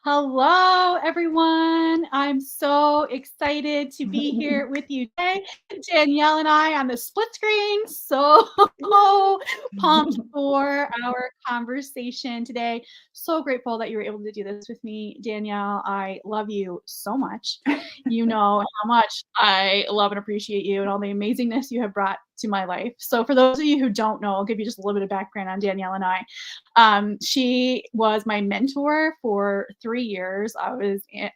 Hello, everyone. I'm so excited to be here with you today. Danielle and I on the split screen. So pumped for our conversation today. So grateful that you were able to do this with me, Danielle. I love you so much. You know how much I love and appreciate you and all the amazingness you have brought to my life. So, for those of you who don't know, I'll give you just a little bit of background on Danielle and I. She was my mentor for 3 years.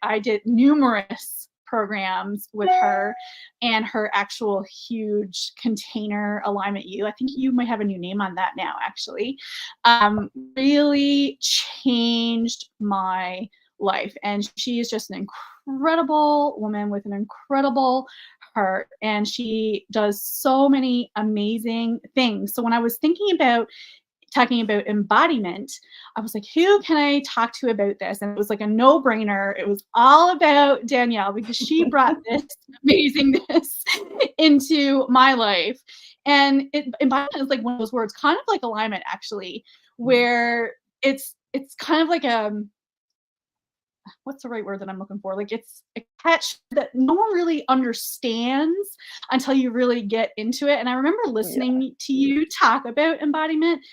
I did numerous programs with her and her actual huge container alignment U. I think you might have a new name on that now, actually. Really changed my life. And she is just an incredible woman with an incredible heart. And she does so many amazing things. So when I was thinking about talking about embodiment, I was like, who can I talk to about this? And it was like a no-brainer. It was all about Danielle because she brought this amazingness into my life. And embodiment is like one of those words, kind of like alignment, actually, where it's kind of like what's the right word that I'm looking for? Like it's a catch that no one really understands until you really get into it. And I remember listening to you talk about embodiment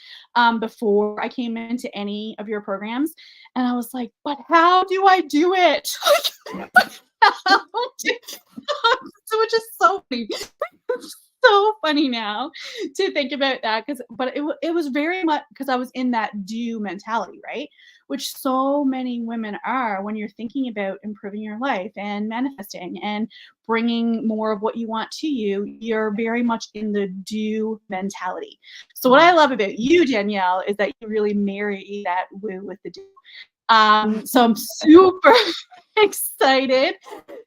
before I came into any of your programs. And I was like, but how do I do it? So which is so funny. So funny now to think about that but it was very much because I was in that do mentality, right? Which so many women are when you're thinking about improving your life and manifesting and bringing more of what you want to you. You're very much in the do mentality. So what I love about you, Danielle, is that you really marry that woo with the do. So I'm super excited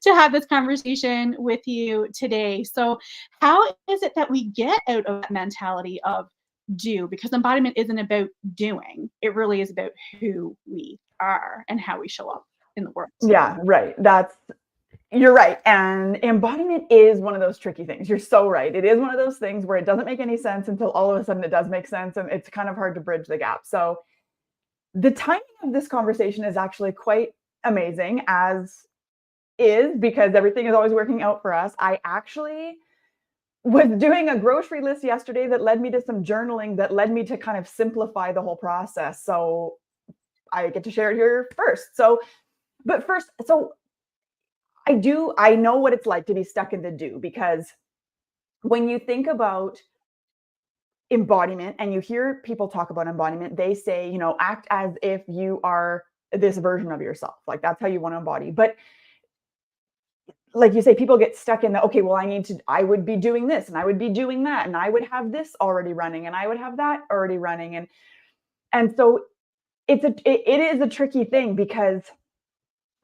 to have this conversation with you today. So how is it that we get out of that mentality of do? Because embodiment isn't about doing. It really is about who we are and how we show up in the world. Yeah, right. You're right. And embodiment is one of those tricky things. You're so right. It is one of those things where it doesn't make any sense until all of a sudden it does make sense. And it's kind of hard to bridge the gap. So the timing of this conversation is actually quite amazing, as is, because everything is always working out for us. I actually was doing a grocery list yesterday that led me to some journaling that led me to kind of simplify the whole process. So I get to share it here first. But first, I know what it's like to be stuck in the do, because when you think about embodiment and you hear people talk about embodiment, they say, act as if you are this version of yourself. Like that's how you want to embody. But like you say, people get stuck in the, okay, well, I would be doing this and I would be doing that. And I would have this already running and I would have that already running. And so it is a tricky thing, because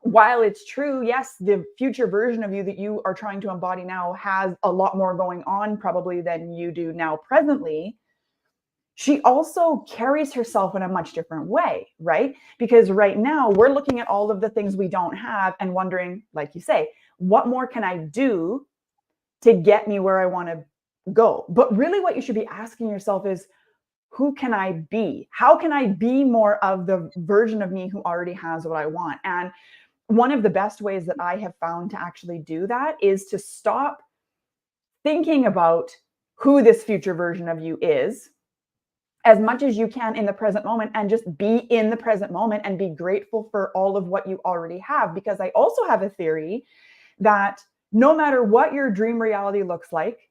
while it's true, yes, the future version of you that you are trying to embody now has a lot more going on probably than you do now presently, she also carries herself in a much different way, right? Because right now we're looking at all of the things we don't have and wondering, like you say, what more can I do to get me where I want to go? But really what you should be asking yourself is, who can I be? How can I be more of the version of me who already has what I want? And one of the best ways that I have found to actually do that is to stop thinking about who this future version of you is as much as you can in the present moment, and just be in the present moment and be grateful for all of what you already have. Because I also have a theory that no matter what your dream reality looks like,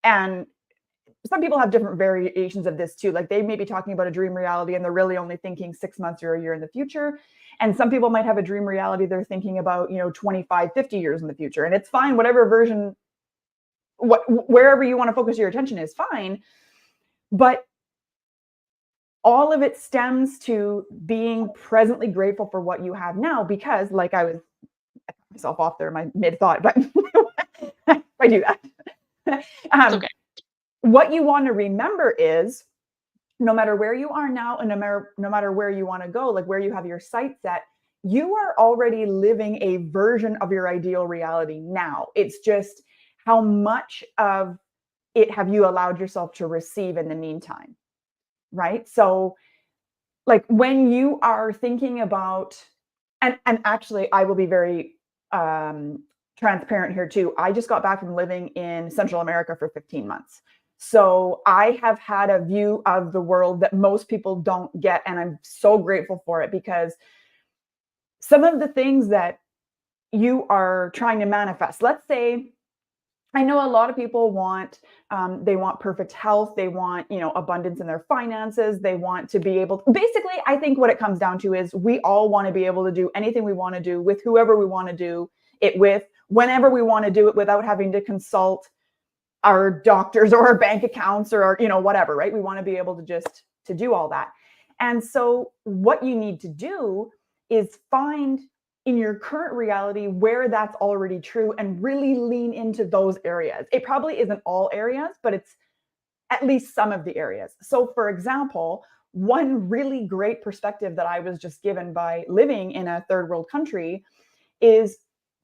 and some people have different variations of this too. Like they may be talking about a dream reality and they're really only thinking 6 months or a year in the future. And some people might have a dream reality they're thinking about, 25, 50 years in the future. And it's fine, whatever version, wherever you want to focus your attention is fine. But all of it stems to being presently grateful for what you have now, because like I cut myself off there in my mid-thought, but I do that. Okay. What you want to remember is, no matter where you are now and no matter where you want to go, like where you have your sights set, you are already living a version of your ideal reality now. It's just how much of it have you allowed yourself to receive in the meantime, right? So like when you are thinking about And actually, I will be very transparent here too. I just got back from living in Central America for 15 months. So I have had a view of the world that most people don't get. And I'm so grateful for it, because some of the things that you are trying to manifest, let's say, I know a lot of people want, they want perfect health. They want, abundance in their finances. They want to be able to, basically, I think what it comes down to is we all want to be able to do anything we want to do with whoever we want to do it with, whenever we want to do it, without having to consult our doctors or our bank accounts or our, whatever, right? We want to be able to just to do all that. And so what you need to do is find in your current reality where that's already true and really lean into those areas. It probably isn't all areas, but it's at least some of the areas. So for example, one really great perspective that I was just given by living in a third world country is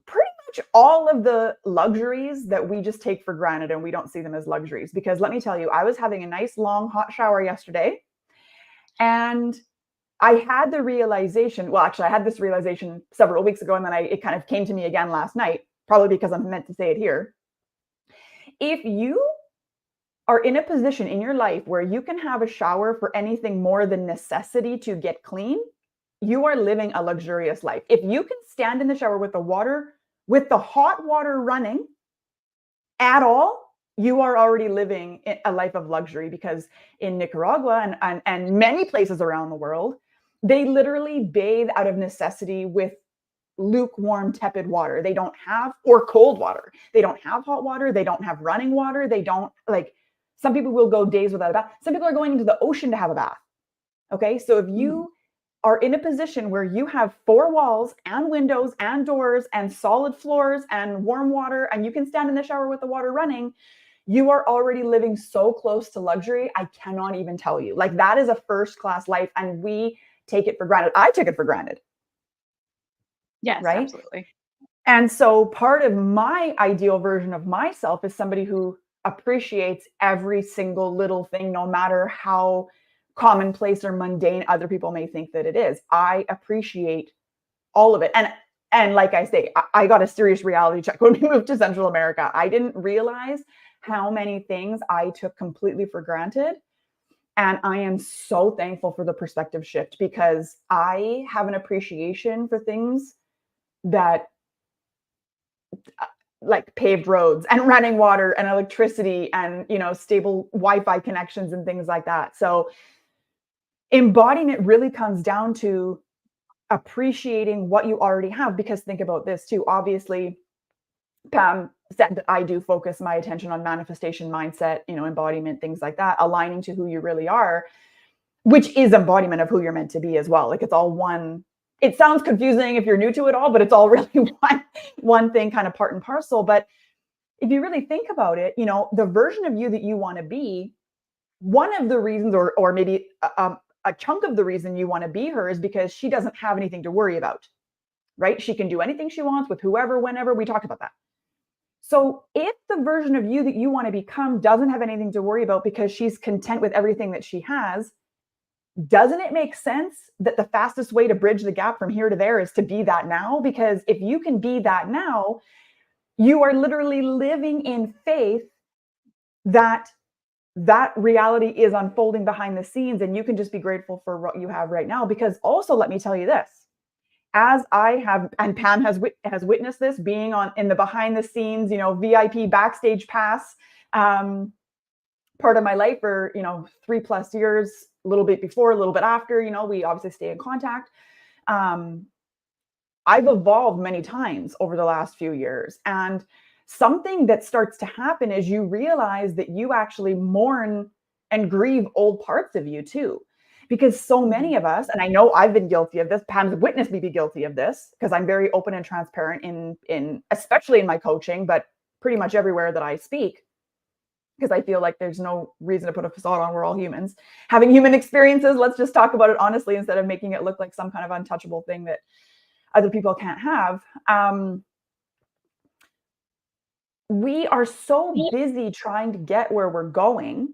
pretty much all of the luxuries that we just take for granted and we don't see them as luxuries. Because let me tell you, I was having a nice long hot shower yesterday, and I had the realization, well, actually, I had this realization several weeks ago, and then it kind of came to me again last night, probably because I'm meant to say it here. If you are in a position in your life where you can have a shower for anything more than necessity to get clean, you are living a luxurious life. If you can stand in the shower with the hot water running at all, you are already living a life of luxury. Because in Nicaragua and many places around the world, they literally bathe out of necessity with lukewarm, tepid water. They don't have, or cold water. They don't have hot water. They don't have running water. They don't, like, some people will go days without a bath. Some people are going into the ocean to have a bath. Okay. So if you are in a position where you have 4 walls and windows and doors and solid floors and warm water, and you can stand in the shower with the water running, you are already living so close to luxury. I cannot even tell you. Like, that is a first class life, and we take it for granted. I took it for granted. Yes, right? Absolutely. And so part of my ideal version of myself is somebody who appreciates every single little thing, no matter how commonplace or mundane other people may think that it is. I appreciate all of it. And like I say, I got a serious reality check when we moved to Central America. I didn't realize how many things I took completely for granted. And I am so thankful for the perspective shift, because I have an appreciation for things that, like paved roads and running water and electricity and, stable Wi-Fi connections and things like that. So embodiment really comes down to appreciating what you already have. Because think about this too. Obviously, Pam said that I do focus my attention on manifestation mindset, embodiment, things like that, aligning to who you really are, which is embodiment of who you're meant to be as well. Like, it's all one. It sounds confusing if you're new to it all, but it's all really one thing, kind of part and parcel. But if you really think about it, the version of you that you want to be, one of the reasons, or maybe a chunk of the reason you want to be her, is because she doesn't have anything to worry about, right? She can do anything she wants with whoever, whenever. We talked about that. So if the version of you that you want to become doesn't have anything to worry about because she's content with everything that she has, doesn't it make sense that the fastest way to bridge the gap from here to there is to be that now? Because if you can be that now, you are literally living in faith that reality is unfolding behind the scenes, and you can just be grateful for what you have right now. Because also, let me tell you this, as I have, and Pam has witnessed this, being in the behind the scenes, VIP backstage pass part of my life for 3+ years, a little bit before, a little bit after. We obviously stay in contact. I've evolved many times over the last few years, and something that starts to happen is you realize that you actually mourn and grieve old parts of you too. Because so many of us, and I know I've been guilty of this, Pam's witnessed me be guilty of this, because I'm very open and transparent in especially in my coaching, but pretty much everywhere that I speak, because I feel like there's no reason to put a facade on. We're all humans having human experiences. Let's just talk about it honestly, instead of making it look like some kind of untouchable thing that other people can't have. We are so busy trying to get where we're going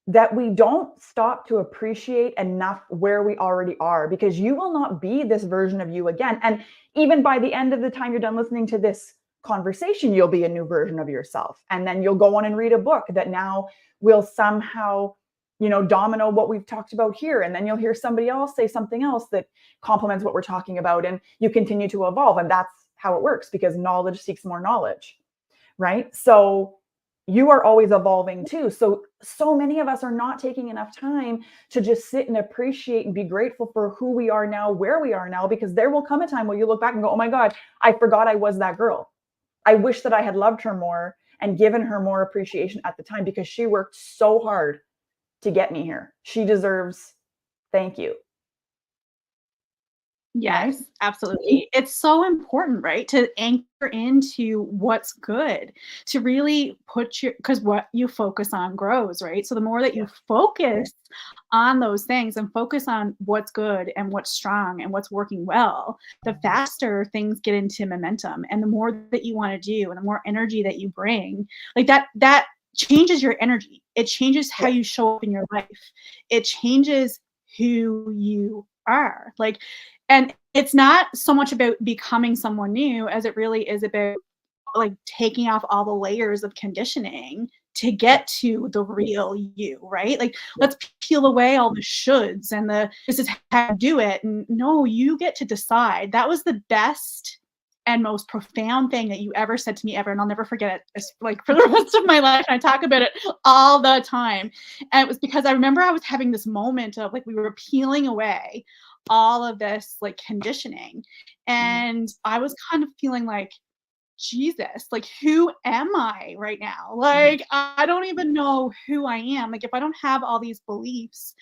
that we don't stop to appreciate enough where we already are, because you will not be this version of you again. And even by the end of the time you're done listening to this conversation, you'll be a new version of yourself. And then you'll go on and read a book that now will somehow, domino what we've talked about here. And then you'll hear somebody else say something else that complements what we're talking about. And you continue to evolve. And that's how it works, because knowledge seeks more knowledge, right? So you are always evolving too. So many of us are not taking enough time to just sit and appreciate and be grateful for who we are now, where we are now, because there will come a time where you look back and go, oh my God, I forgot I was that girl. I wish that I had loved her more and given her more appreciation at the time, because she worked so hard to get me here. She deserves thank you. Yes, Right? absolutely. It's so important, right? To anchor into what's good, to really because what you focus on grows, right? So the more that you Yeah. focus on those things and focus on what's good and what's strong and what's working well, the faster things get into momentum, and the more that you want to do and the more energy that you bring, like that changes your energy. It changes how Yeah. you show up in your life. It changes who you are. And it's not so much about becoming someone new as it really is about like taking off all the layers of conditioning to Yeah. get to the real you, right? Like, Yeah. let's peel away all the shoulds and this is how to do it. And no, you get to decide. That was the best and most profound thing that you ever said to me ever. And I'll never forget it. It's like for the rest of my life. I talk about it all the time. And it was because I remember I was having this moment of like, we were peeling away all of this like conditioning. Mhm. And I was kind of feeling like, Jesus, like, who am I right now? Mhm. Like, I don't even know who I am. Like, if I don't have all these beliefs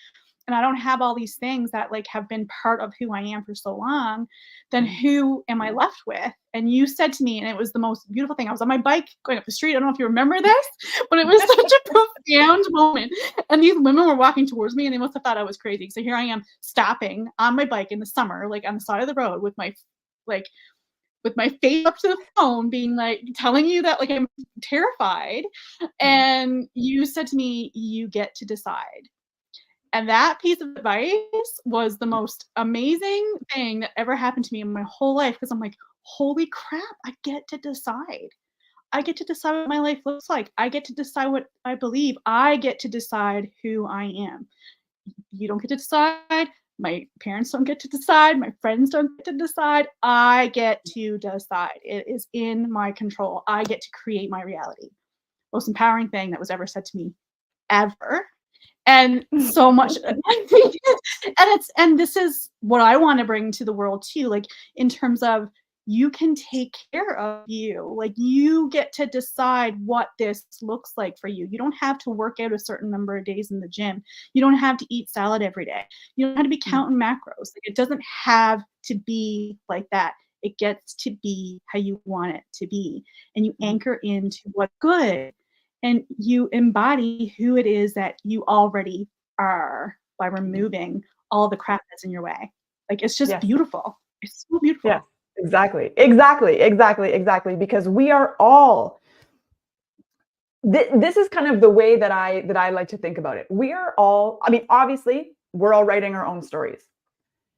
and I don't have all these things that like have been part of who I am for so long, then Mhm. who am I left with? And you said to me, and it was the most beautiful thing. I was on my bike going up the street. I don't know if you remember this, but it was such a profound moment. And these women were walking towards me and they must have thought I was crazy. So here I am stopping on my bike in the summer, like on the side of the road like with my face up to the phone being like telling you that like I'm terrified. Mhm. And you said to me, you get to decide. And that piece of advice was the most amazing thing that ever happened to me in my whole life, because I'm like, holy crap, I get to decide. I get to decide what my life looks like. I get to decide what I believe. I get to decide who I am. You don't get to decide. My parents don't get to decide. My friends don't get to decide. I get to decide. It is in my control. I get to create my reality. Most empowering thing that was ever said to me ever. And so much and this is what I want to bring to the world too, like in terms of you can take care of you. Like you get to decide what this looks like for you. You don't have to work out a certain number of days in the gym. You don't have to eat salad every day. You don't have to be Mhm. counting macros. Like it doesn't have to be like that. It gets to be how you want it to be. And you Mhm. anchor into what's good and you embody who it is that you already are by Mhm. removing all the crap that's in your way. Like, it's just Yes. beautiful. It's so Yes. beautiful. Exactly. Exactly. Exactly. Exactly. Because we are all. This is kind of the way that I like to think about it. We are all. I mean, obviously, we're all writing our own stories.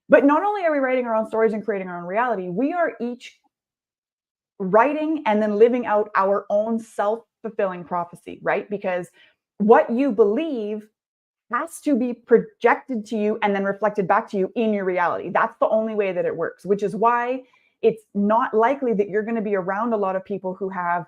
But not only are we writing our own stories and creating our own reality, we are each writing and then living out our own self-fulfilling prophecy, right? Because what you believe has to be projected to you and then reflected back to you in your reality. That's the only way that it works, which is why it's not likely that you're going to be around a lot of people who have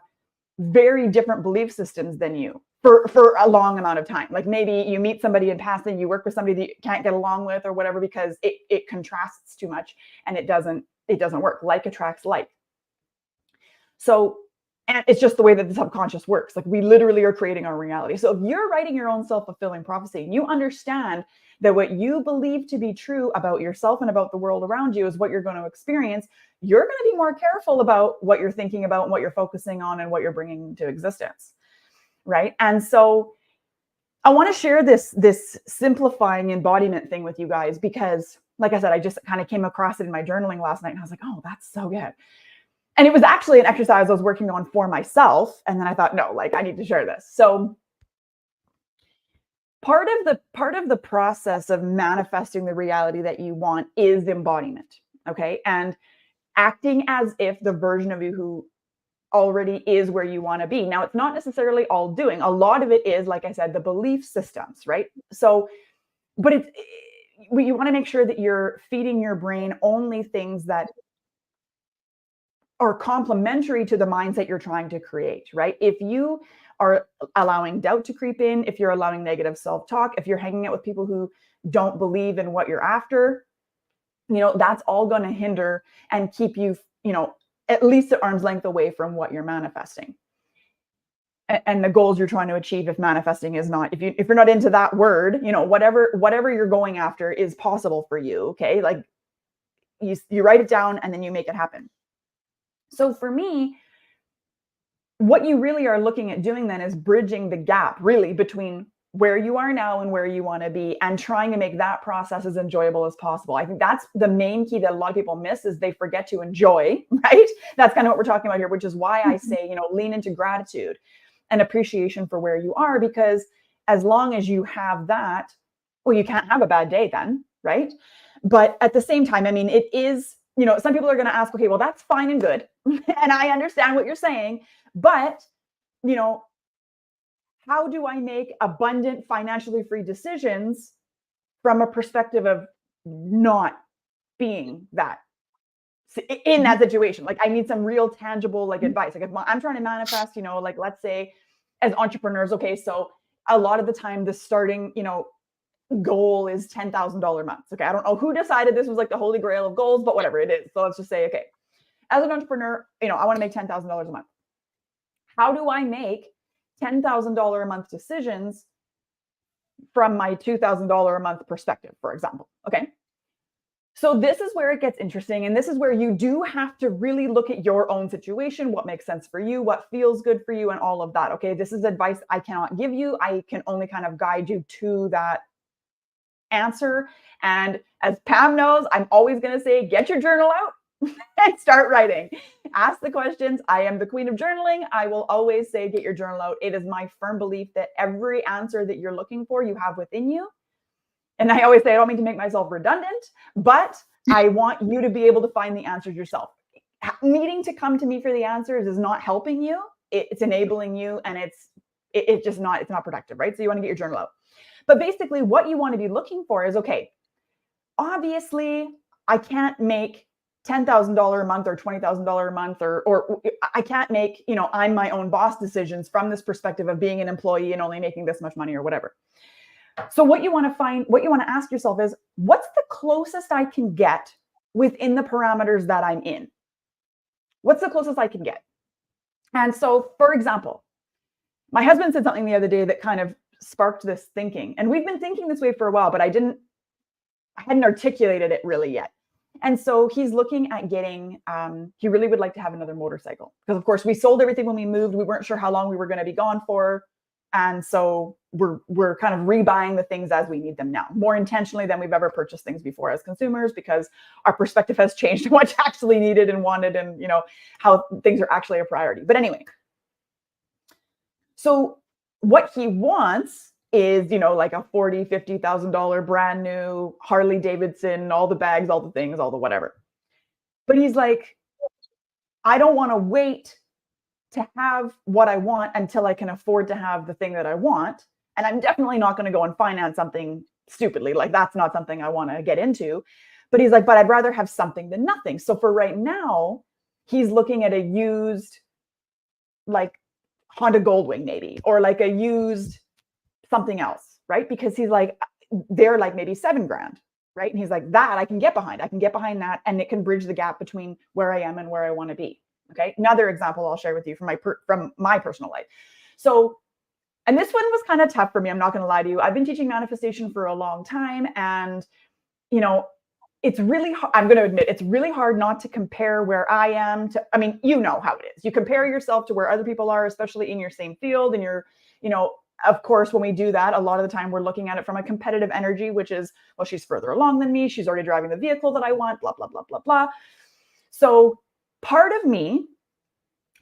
very different belief systems than you for a long amount of time. Like maybe you meet somebody in passing, you work with somebody that you can't get along with or whatever, because it contrasts too much and it doesn't work. Like attracts like. So, and it's just the way that the subconscious works. Like we literally are creating our reality. So if you're writing your own self-fulfilling prophecy and you understand that what you believe to be true about yourself and about the world around you is what you're going to experience, you're going to be more careful about what you're thinking about and what you're focusing on and what you're bringing into existence. Right. And so I want to share this simplifying embodiment thing with you guys, because like I said, I just kind of came across it in my journaling last night and I was like, oh, that's so good. And it was actually an exercise I was working on for myself. And then I thought, no, like I need to share this. So part of the process of manifesting the reality that you want is embodiment. Okay. And acting as if the version of you who already is where you want to be. Now, it's not necessarily all doing. A lot of it is, like I said, the belief systems, right? So, but you want to make sure that you're feeding your brain only things that are complementary to the mindset you're trying to create, right? If you are allowing doubt to creep in, if you're allowing negative self-talk, if you're hanging out with people who don't believe in what you're after, that's all going to hinder and keep you, at least at arm's length away from what you're manifesting and the goals you're trying to achieve. If manifesting is not, if you're not into that word, whatever you're going after is possible for you. Okay. Like you write it down and then you make it happen. So for me, what you really are looking at doing then is bridging the gap really between where you are now and where you want to be, and trying to make that process as enjoyable as possible. I think that's the main key that a lot of people miss, is they forget to enjoy, right? That's kind of what we're talking about here, which is why I say, lean into gratitude and appreciation for where you are, because as long as you have that, well, you can't have a bad day then, right? But at the same time, I mean, it is, some people are going to ask, okay, well, that's fine and good. And I understand what you're saying, but, how do I make abundant, financially free decisions from a perspective of not being that in that situation? Like, I need some real tangible advice. Like, if I'm trying to manifest, let's say as entrepreneurs, okay, so a lot of the time the starting, goal is $10,000 months. Okay. I don't know who decided this was like the holy grail of goals, but whatever it is. So let's just say, okay, as an entrepreneur, I want to make $10,000 a month. How do I make $10,000 a month decisions from my $2,000 a month perspective, for example? Okay. So this is where it gets interesting. And this is where you do have to really look at your own situation, what makes sense for you, what feels good for you, and all of that. Okay. This is advice I cannot give you. I can only kind of guide you to that answer. And as Pam knows, I'm always going to say, get your journal out and start writing. Ask the questions. I am the queen of journaling. I will always say, get your journal out. It is my firm belief that every answer that you're looking for, you have within you. And I always say, I don't mean to make myself redundant, but I want you to be able to find the answers yourself. Needing to come to me for the answers is not helping you. It's enabling you, and it's not productive, right? So you want to get your journal out. But basically what you want to be looking for is, okay, obviously I can't make $10,000 a month or $20,000 a month, or I can't make, I'm my own boss decisions from this perspective of being an employee and only making this much money or whatever. So what you want to ask yourself is, what's the closest I can get within the parameters that I'm in? What's the closest I can get? And so, for example, my husband said something the other day that kind of sparked this thinking. And we've been thinking this way for a while, but I hadn't articulated it really yet. And so he's looking at getting, he really would like to have another motorcycle, because of course we sold everything when we moved. We weren't sure how long we were going to be gone for. And so we're kind of rebuying the things as we need them now, more intentionally than we've ever purchased things before as consumers, because our perspective has changed on what's actually needed and wanted, and how things are actually a priority. But anyway, so what he wants is, like a $40,000, $50,000 brand new Harley Davidson, all the bags, all the things, all the whatever. But he's like, I don't want to wait to have what I want until I can afford to have the thing that I want. And I'm definitely not going to go and finance something stupidly. Like, that's not something I want to get into. But he's like, but I'd rather have something than nothing. So for right now, he's looking at a used, like, Honda Goldwing maybe, or like a used something else, right? Because he's like, they're like maybe $7,000, right? And he's like, that I can get behind. I can get behind that, and it can bridge the gap between where I am and where I want to be. Okay. Another example I'll share with you from my personal life. So, and this one was kind of tough for me. I'm not going to lie to you. I've been teaching manifestation for a long time, and it's really hard. I'm going to admit, it's really hard not to compare where I am to, I mean, how it is. You compare yourself to where other people are, especially in your same field. And of course, when we do that, a lot of the time we're looking at it from a competitive energy, which is, well, she's further along than me. She's already driving the vehicle that I want, blah, blah, blah, blah, blah. So part of me,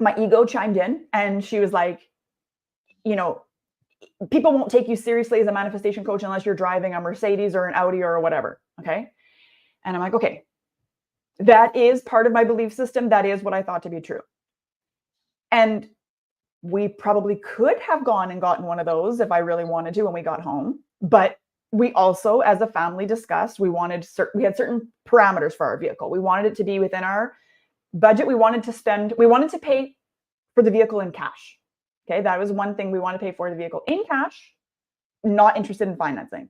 my ego chimed in, and she was like, people won't take you seriously as a manifestation coach unless you're driving a Mercedes or an Audi or whatever. Okay. And I'm like, okay, that is part of my belief system. That is what I thought to be true. And we probably could have gone and gotten one of those if I really wanted to when we got home. But we also, as a family, discussed we had certain parameters for our vehicle. We wanted it to be within our budget. We wanted to pay for the vehicle in cash. Okay, that was one thing we wanted to pay for the vehicle in cash. Not interested in financing.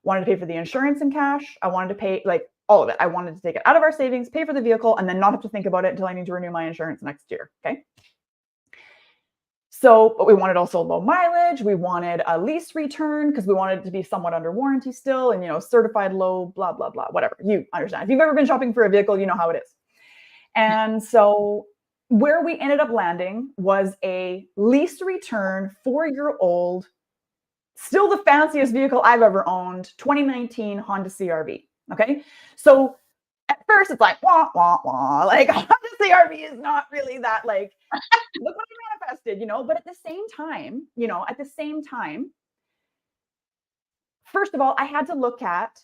Wanted to pay for the insurance in cash. I wanted to pay like all of it. I wanted to take it out of our savings, pay for the vehicle, and then not have to think about it until I need to renew my insurance next year. Okay. So, but we wanted also low mileage. We wanted a lease return because we wanted it to be somewhat under warranty still and, certified low, blah, blah, blah, whatever. You understand. If you've ever been shopping for a vehicle, you know how it is. And so where we ended up landing was a lease return, 4-year-old, still the fanciest vehicle I've ever owned, 2019 Honda CRV. Okay. So at first it's like, wah, wah, wah. Like Honda CRV is not really that like, look what I manifested, but at the same time, first of all, I had to look at,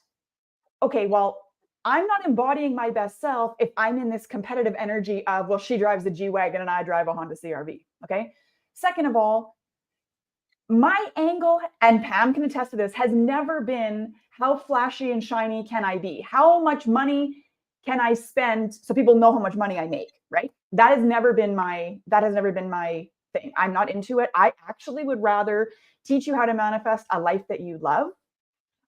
okay, well, I'm not embodying my best self if I'm in this competitive energy of, well, she drives a G-Wagon and I drive a Honda CRV. Okay. Second of all, my angle, and Pam can attest to this, has never been how flashy and shiny can I be? How much money can I spend so people know how much money I make, right? That has never been my thing. I'm not into it. I actually would rather teach you how to manifest a life that you love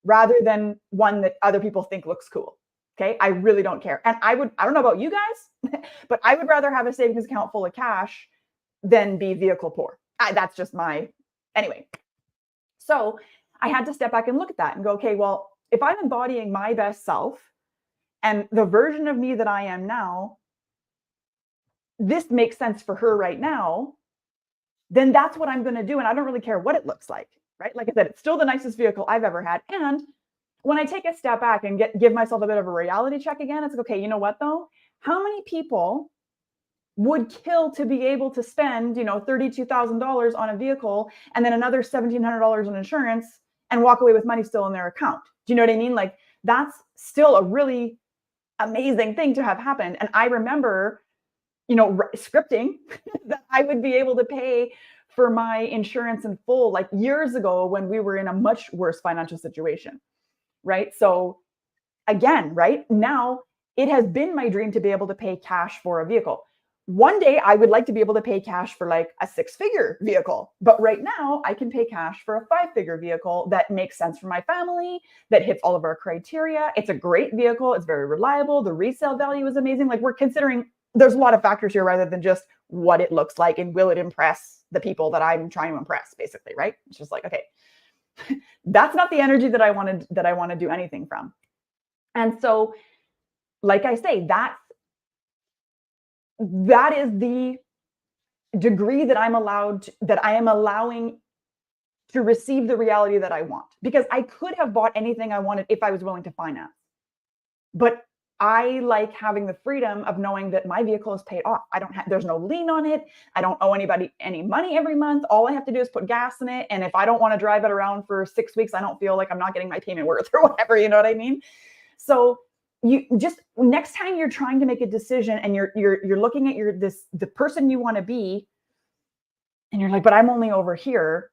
rather than one that other people think looks cool. Okay. I really don't care. And I don't know about you guys, but I would rather have a savings account full of cash than be vehicle poor. That's just anyway. So I had to step back and look at that and go, okay, well, if I'm embodying my best self and the version of me that I am now, this makes sense for her right now, then that's what I'm going to do. And I don't really care what it looks like, right? Like I said, it's still the nicest vehicle I've ever had. And when I take a step back and give myself a bit of a reality check again, it's like, okay, you know what though? How many people would kill to be able to spend, $32,000 on a vehicle and then another $1,700 on insurance and walk away with money still in their account? Do you know what I mean? Like that's still a really amazing thing to have happened. And I remember, scripting that I would be able to pay for my insurance in full, like years ago when we were in a much worse financial situation. Right. So again, right now it has been my dream to be able to pay cash for a vehicle. One day I would like to be able to pay cash for like a 6-figure vehicle, but right now I can pay cash for a 5-figure vehicle that makes sense for my family, that hits all of our criteria. It's a great vehicle. It's very reliable. The resale value is amazing. Like we're considering, there's a lot of factors here rather than just what it looks like and will it impress the people that I'm trying to impress, basically, right? It's just like, okay, that's not the energy that I want to do anything from. And so, like I say, that is the degree that I am allowing to receive the reality that I want, because I could have bought anything I wanted if I was willing to finance. But I like having the freedom of knowing that my vehicle is paid off. There's no lien on it. I don't owe anybody any money every month. All I have to do is put gas in it. And if I don't want to drive it around for 6 weeks, I don't feel like I'm not getting my payment worth or whatever, you know what I mean? So you just, next time you're trying to make a decision and you're looking at the person you want to be, and you're like, but I'm only over here.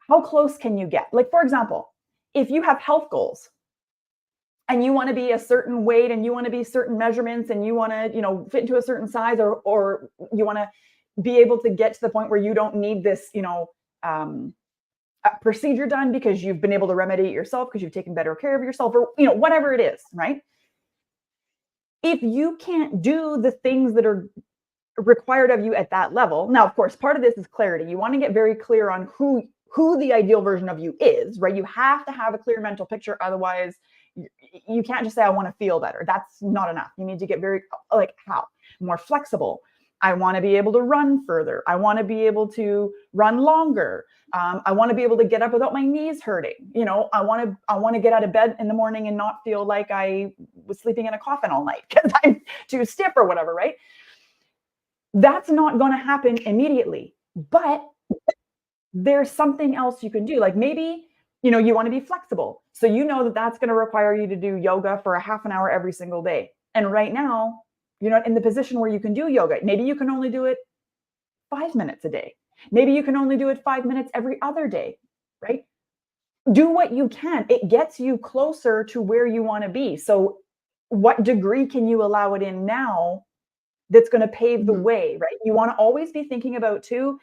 How close can you get? Like, for example, if you have health goals, and you want to be a certain weight and you want to be certain measurements and you want to, fit into a certain size, or you want to be able to get to the point where you don't need this, procedure done because you've been able to remedy it yourself because you've taken better care of yourself, or, whatever it is, right? If you can't do the things that are required of you at that level, now, of course, part of this is clarity. You want to get very clear on who the ideal version of you is, right? You have to have a clear mental picture. Otherwise, you can't just say, I want to feel better. That's not enough. You need to get very, like, how? More flexible. I want to be able to run further. I want to be able to run longer. I want to be able to get up without my knees hurting. I want to get out of bed in the morning and not feel like I was sleeping in a coffin all night because I'm too stiff or whatever, right? That's not going to happen immediately. But there's something else you can do. Like maybe, you know, you want to be flexible. So you know that that's going to require you to do yoga for a half an hour every single day. And right now, you're not in the position where you can do yoga. Maybe you can only do it 5 minutes a day. Maybe you can only do it 5 minutes every other day, right? Do what you can. It gets you closer to where you want to be. So what degree can you allow it in now that's going to pave the way, right? You want to always be thinking about too,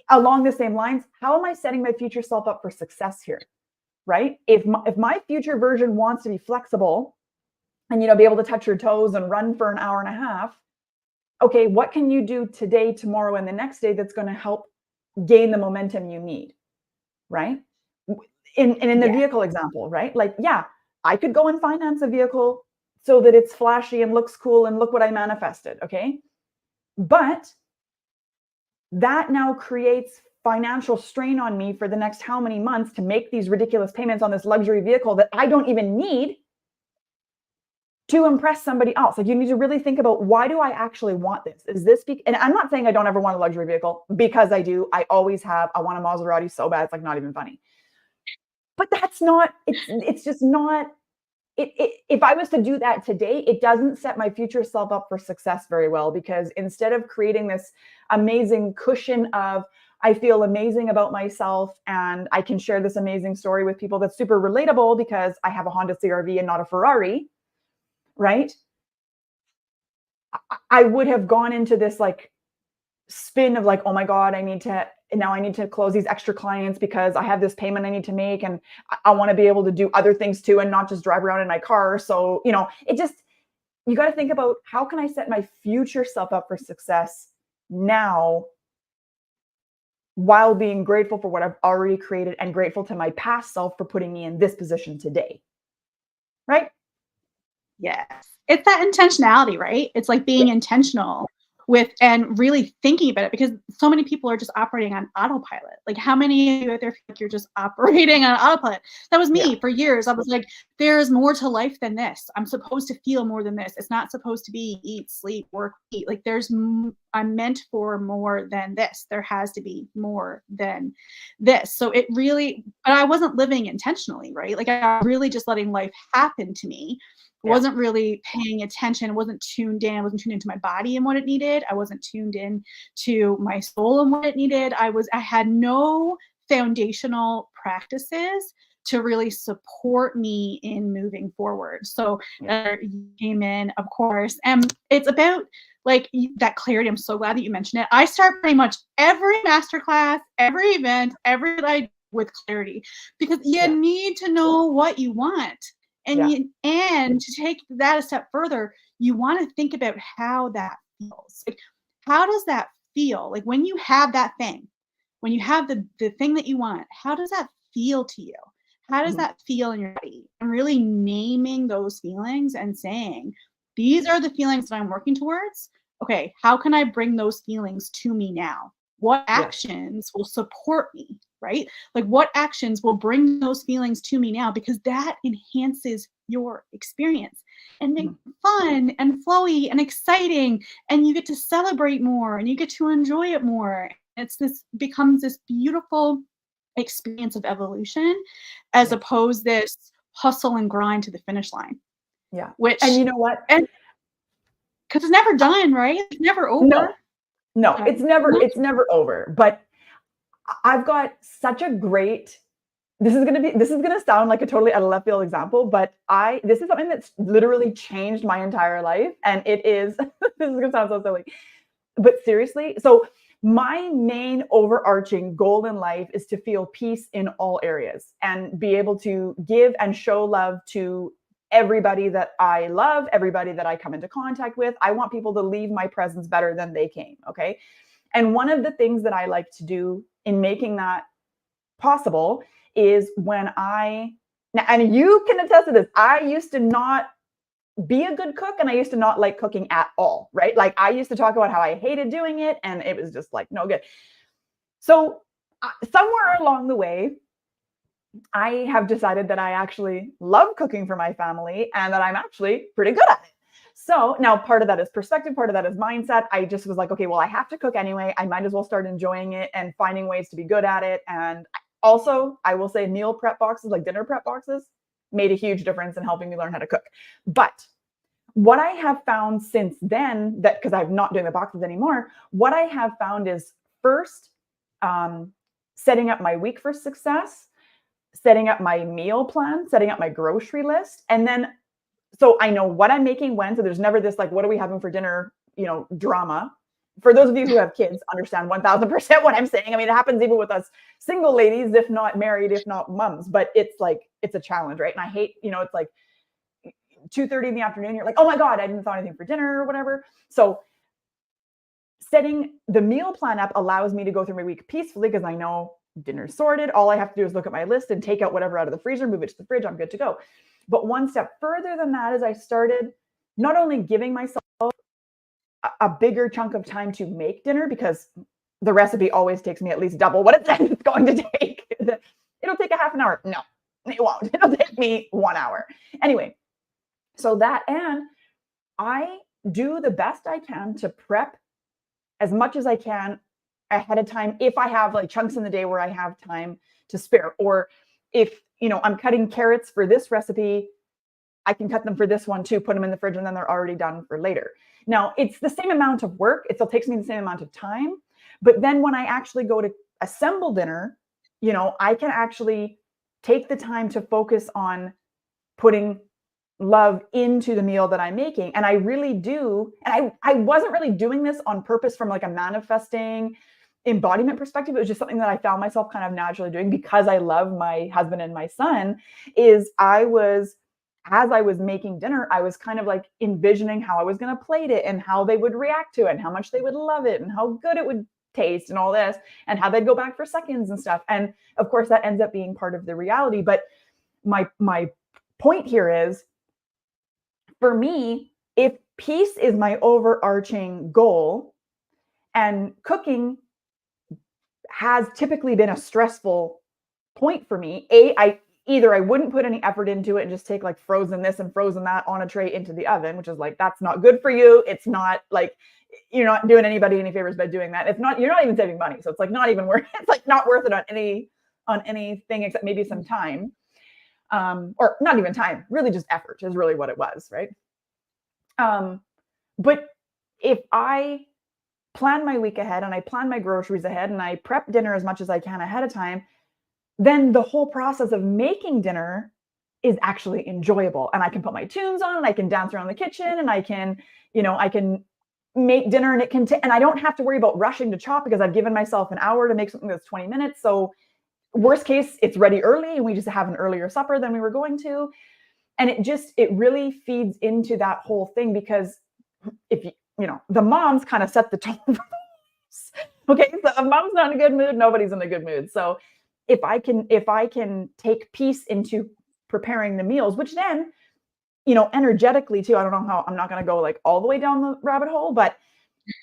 along the same lines, how am I setting my future self up for success here, right? If my future version wants to be flexible and, you know, be able to touch your toes and run for an hour and a half, okay, what can you do today, tomorrow, and the next day that's going to help gain the momentum you need, right? In the vehicle example, right? Like, yeah, I could go and finance a vehicle so that it's flashy and looks cool and look what I manifested, okay? But that now creates financial strain on me for the next how many months to make these ridiculous payments on this luxury vehicle that I don't even need to impress somebody else. Like, you need to really think about, why do I actually want this? Is this and I'm not saying I don't ever want a luxury vehicle, because I do. I always have. I want a Maserati so bad, it's like not even funny. But that's not, it's just not, if I was to do that today, it doesn't set my future self up for success very well, because instead of creating this amazing cushion of, I feel amazing about myself and I can share this amazing story with people that's super relatable because I have a Honda CRV and not a Ferrari, right? I would have gone into this like spin of like, oh my God, I need to close these extra clients because I have this payment I need to make. And I want to be able to do other things too, and not just drive around in my car. So, you know, you got to think about, how can I set my future self up for success now, while being grateful for what I've already created and grateful to my past self for putting me in this position today. Right? Yes. It's that intentionality, right? It's like being intentional with and really thinking about it, because so many people are just operating on autopilot. Like, how many of you out there feel like you're just operating on autopilot? That was me for years. I was like, there's more to life than this. I'm supposed to feel more than this. It's not supposed to be eat, sleep, work, eat. Like, I'm meant for more than this. There has to be more than this. So it really, but I wasn't living intentionally, right? Like, I was really just letting life happen to me. Wasn't really paying attention, wasn't tuned in, I wasn't tuned into my body and what it needed. I wasn't tuned in to my soul and what it needed. I had no foundational practices to really support me in moving forward. So you came in, of course, and it's about like that clarity. I'm so glad that you mentioned it. I start pretty much every masterclass, every event, every like with clarity, because you need to know what you want. And to take that a step further, you want to think about how that feels. Like, how does that feel? Like, when you have that thing, when you have the thing that you want, how does that feel to you? How does that feel in your body? And really naming those feelings and saying, these are the feelings that I'm working towards. Okay, how can I bring those feelings to me now? What actions will support me, right? Like, what actions will bring those feelings to me now? Because that enhances your experience and make it fun and flowy and exciting. And you get to celebrate more and you get to enjoy it more. Becomes this beautiful experience of evolution, as opposed this hustle and grind to the finish line. Yeah. Which, and you know what? And because it's never done, right? It's never over. No, it's never over. But I've got such a great, this is going to sound like a totally out of left field example, but this is something that's literally changed my entire life. And it is, this is going to sound so silly, but seriously. So my main overarching goal in life is to feel peace in all areas and be able to give and show love to everybody that I love, everybody that I come into contact with. I want people to leave my presence better than they came. Okay. And one of the things that I like to do in making that possible is and you can attest to this, I used to not be a good cook and I used to not like cooking at all, right? Like, I used to talk about how I hated doing it and it was just like no good. So somewhere along the way, I have decided that I actually love cooking for my family and that I'm actually pretty good at it. So now part of that is perspective, part of that is mindset. I just was like, okay, well, I have to cook anyway. I might as well start enjoying it and finding ways to be good at it. And also, I will say meal prep boxes, like dinner prep boxes, made a huge difference in helping me learn how to cook. But what I have found since then, that because I'm not doing the boxes anymore, what I have found is first setting up my week for success, setting up my meal plan, setting up my grocery list, and then so I know what I'm making when. So there's never this like, what are we having for dinner, drama. For those of you who have kids, understand 1000% what I'm saying. I mean, it happens even with us single ladies, if not married, if not moms, but it's like, it's a challenge, right? And I hate, it's like 2:30 in the afternoon. You're like, oh my God, I didn't thaw anything for dinner or whatever. So setting the meal plan up allows me to go through my week peacefully because I know dinner's sorted. All I have to do is look at my list and take out whatever out of the freezer, move it to the fridge. I'm good to go. But one step further than that is I started not only giving myself a bigger chunk of time to make dinner, because the recipe always takes me at least double what it says it's going to take. It'll take a half an hour. No, it won't. It'll take me 1 hour. Anyway, so that, and I do the best I can to prep as much as I can ahead of time if I have like chunks in the day where I have time to spare, or if I'm cutting carrots for this recipe, I can cut them for this one too, put them in the fridge, and then they're already done for later. Now, it's the same amount of work. It still takes me the same amount of time. But then when I actually go to assemble dinner, I can actually take the time to focus on putting love into the meal that I'm making. And I really do. And I wasn't really doing this on purpose from like a manifesting embodiment perspective. It was just something that I found myself kind of naturally doing because I love my husband and my son. As I was making dinner, I was kind of like envisioning how I was going to plate it and how they would react to it and how much they would love it and how good it would taste and all this and how they'd go back for seconds and stuff. And of course that ends up being part of the reality. But my point here is, for me, if peace is my overarching goal, and cooking has typically been a stressful point for me, I wouldn't put any effort into it and just take like frozen this and frozen that on a tray into the oven, which is like, that's not good for you. It's not like, you're not doing anybody any favors by doing that. You're not even saving money. So it's like not even worth, it's like not worth it on anything except maybe some time. Or not even time, really just effort is really what it was, right? But if I plan my week ahead and I plan my groceries ahead and I prep dinner as much as I can ahead of time, then the whole process of making dinner is actually enjoyable. And I can put my tunes on and I can dance around the kitchen and I can make dinner, and and I don't have to worry about rushing to chop because I've given myself an hour to make something that's 20 minutes. So worst case, it's ready early and we just have an earlier supper than we were going to. And it really feeds into that whole thing, because if the moms kind of set the tone. Okay, so if mom's not in a good mood, nobody's in a good mood. So if I can take peace into preparing the meals, which then, energetically too, I don't know how, I'm not going to go like all the way down the rabbit hole, but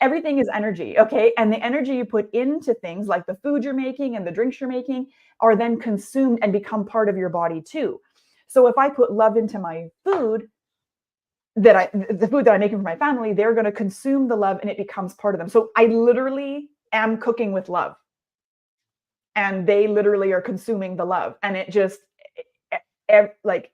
everything is energy. Okay. And the energy you put into things like the food you're making and the drinks you're making are then consumed and become part of your body too. So if I put love into my food, the food that I'm making for my family, they're going to consume the love and it becomes part of them. So I literally am cooking with love and they literally are consuming the love. And it just like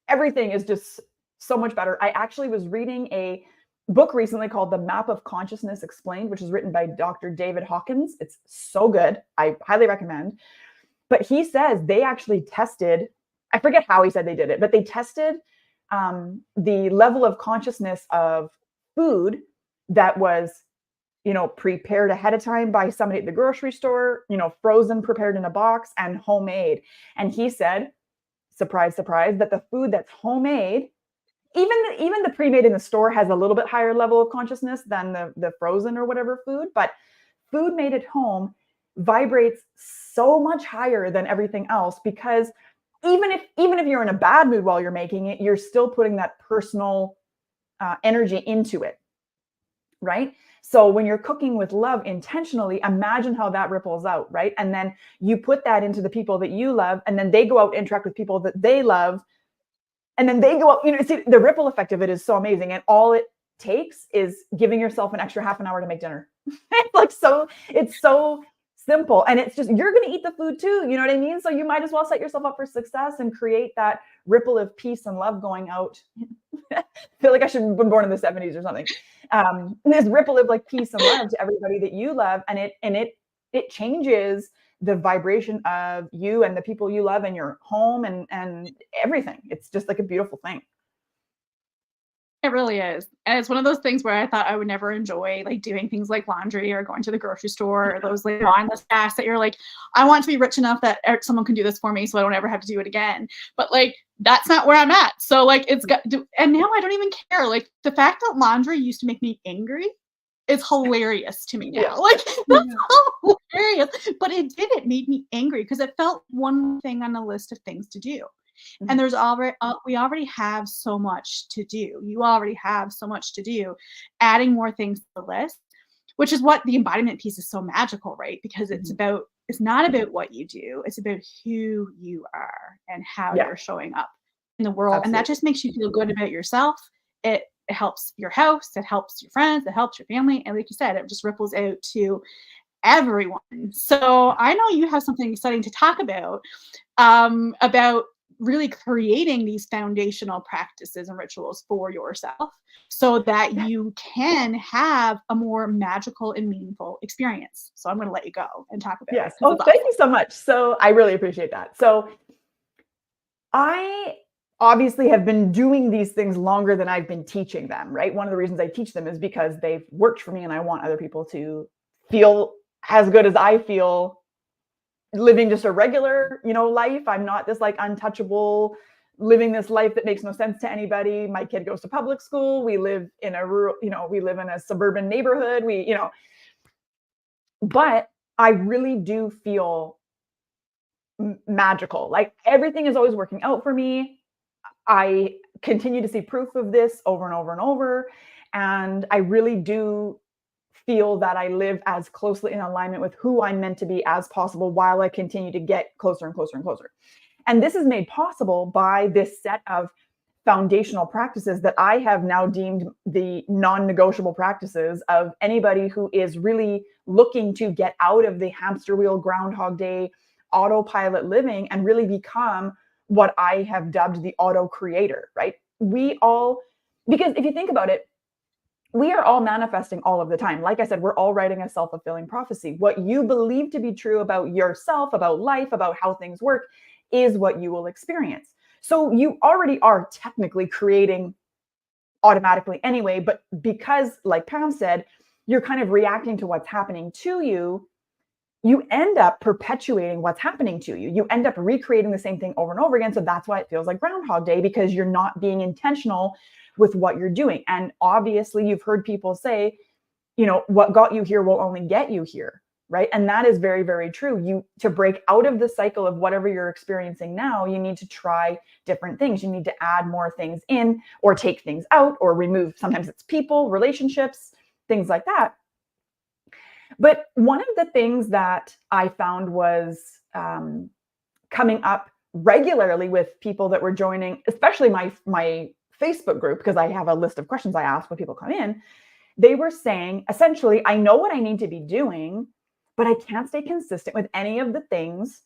everything is just so much better. I actually was reading a book recently called The Map of Consciousness Explained, which is written by Dr. David Hawkins. It's so good. I highly recommend. But he says they actually tested, I forget how he said they did it, but they tested the level of consciousness of food that was, prepared ahead of time by somebody at the grocery store, frozen, prepared in a box, and homemade. And he said, surprise, surprise, that the food that's homemade, even the pre-made in the store has a little bit higher level of consciousness than the frozen or whatever food, but food made at home vibrates so much higher than everything else, because even if you're in a bad mood while you're making it, you're still putting that personal energy into it, right? So when you're cooking with love intentionally, imagine how that ripples out, right? And then you put that into the people that you love, and then they go out and interact with people that they love. And then they go out, see, the ripple effect of it is so amazing. And all it takes is giving yourself an extra half an hour to make dinner. It's so simple. And it's just, you're going to eat the food too. You know what I mean? So you might as well set yourself up for success and create that ripple of peace and love going out. I feel like I should have been born in the 70s or something. This ripple of like peace and love to everybody that you love. And it changes the vibration of you and the people you love in your home and everything. It's just like a beautiful thing. It really is. And it's one of those things where I thought I would never enjoy like doing things like laundry or going to the grocery store or those like mindless tasks that you're like, I want to be rich enough that someone can do this for me so I don't ever have to do it again. But like, that's not where I'm at. So like, it's got, and now I don't even care. Like the fact that laundry used to make me angry is hilarious to me now. Yeah. Like that's hilarious. But it did. It made me angry because it felt one thing on the list of things to do. And there's already, we already have so much to do. You already have so much to do. Adding more things to the list, which is what the embodiment piece is so magical, right? Because it's not about what you do. It's about who you are and how you're showing up in the world. Absolutely. And that just makes you feel good about yourself. It helps your house. It helps your friends. It helps your family. And like you said, it just ripples out to everyone. So I know you have something exciting to talk about really creating these foundational practices and rituals for yourself so that you can have a more magical and meaningful experience. So I'm going to let you go and talk about it. Oh, thank you so much. So I really appreciate that. So I obviously have been doing these things longer than I've been teaching them, right? One of the reasons I teach them is because they've worked for me and I want other people to feel as good as I feel living just a regular, life. I'm not this like untouchable, living this life that makes no sense to anybody. My kid goes to public school. We live in a rural, we live in a suburban neighborhood. But I really do feel magical. Like everything is always working out for me. I continue to see proof of this over and over and over. And I really do feel that I live as closely in alignment with who I'm meant to be as possible while I continue to get closer and closer and closer. And this is made possible by this set of foundational practices that I have now deemed the non-negotiable practices of anybody who is really looking to get out of the hamster wheel, Groundhog Day, autopilot living and really become what I have dubbed the auto creator, right? Because if you think about it, we are all manifesting all of the time. Like I said, we're all writing a self-fulfilling prophecy. What you believe to be true about yourself, about life, about how things work is what you will experience. So you already are technically creating automatically anyway, but because, like Pam said, you're kind of reacting to what's happening to you, you end up perpetuating what's happening to you. You end up recreating the same thing over and over again. So that's why it feels like Groundhog Day, because you're not being intentional with what you're doing. And obviously you've heard people say, what got you here will only get you here, right? And that is very, very true. To break out of the cycle of whatever you're experiencing now, you need to try different things. You need to add more things in or take things out or remove. Sometimes it's people, relationships, things like that. But one of the things that I found was coming up regularly with people that were joining, especially my Facebook group, because I have a list of questions I ask when people come in. They were saying, essentially, I know what I need to be doing, but I can't stay consistent with any of the things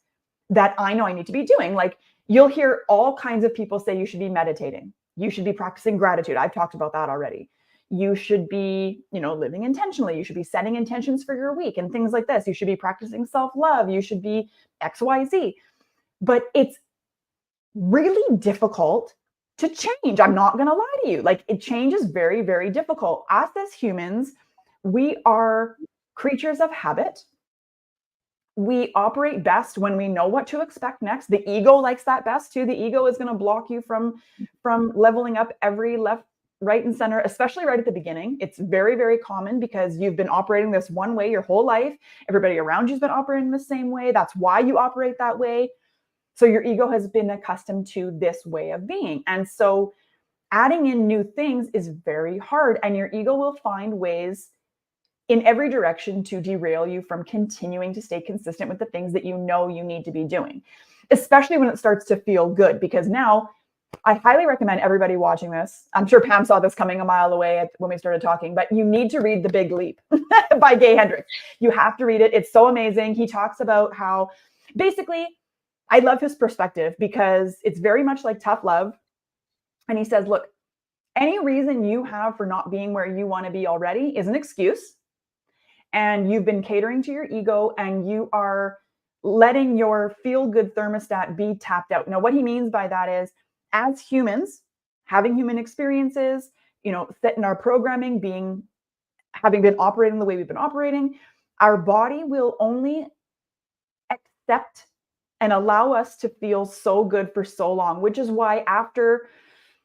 that I know I need to be doing. Like you'll hear all kinds of people say you should be meditating. You should be practicing gratitude. I've talked about that already. You should be, living intentionally. You should be setting intentions for your week and things like this. You should be practicing self-love. You should be XYZ. But it's really difficult to change. I'm not going to lie to you. Like change is very, very difficult. Us as humans, we are creatures of habit. We operate best when we know what to expect next. The ego likes that best too. The ego is going to block you from leveling up every left, right, and center, especially right at the beginning. It's very, very common because you've been operating this one way your whole life. Everybody around you's been operating the same way. That's why you operate that way. So your ego has been accustomed to this way of being. And so adding in new things is very hard. And your ego will find ways in every direction to derail you from continuing to stay consistent with the things that you know you need to be doing, especially when it starts to feel good. Because now I highly recommend everybody watching this. I'm sure Pam saw this coming a mile away when we started talking, but you need to read The Big Leap by Gay Hendricks. You have to read it. It's so amazing. He talks about how basically, I love his perspective because it's very much like tough love. And he says, look, any reason you have for not being where you want to be already is an excuse. And you've been catering to your ego and you are letting your feel-good thermostat be tapped out. Now, what he means by that is, as humans, having human experiences, set in our programming, having been operating the way we've been operating, our body will only accept and allow us to feel so good for so long, which is why after,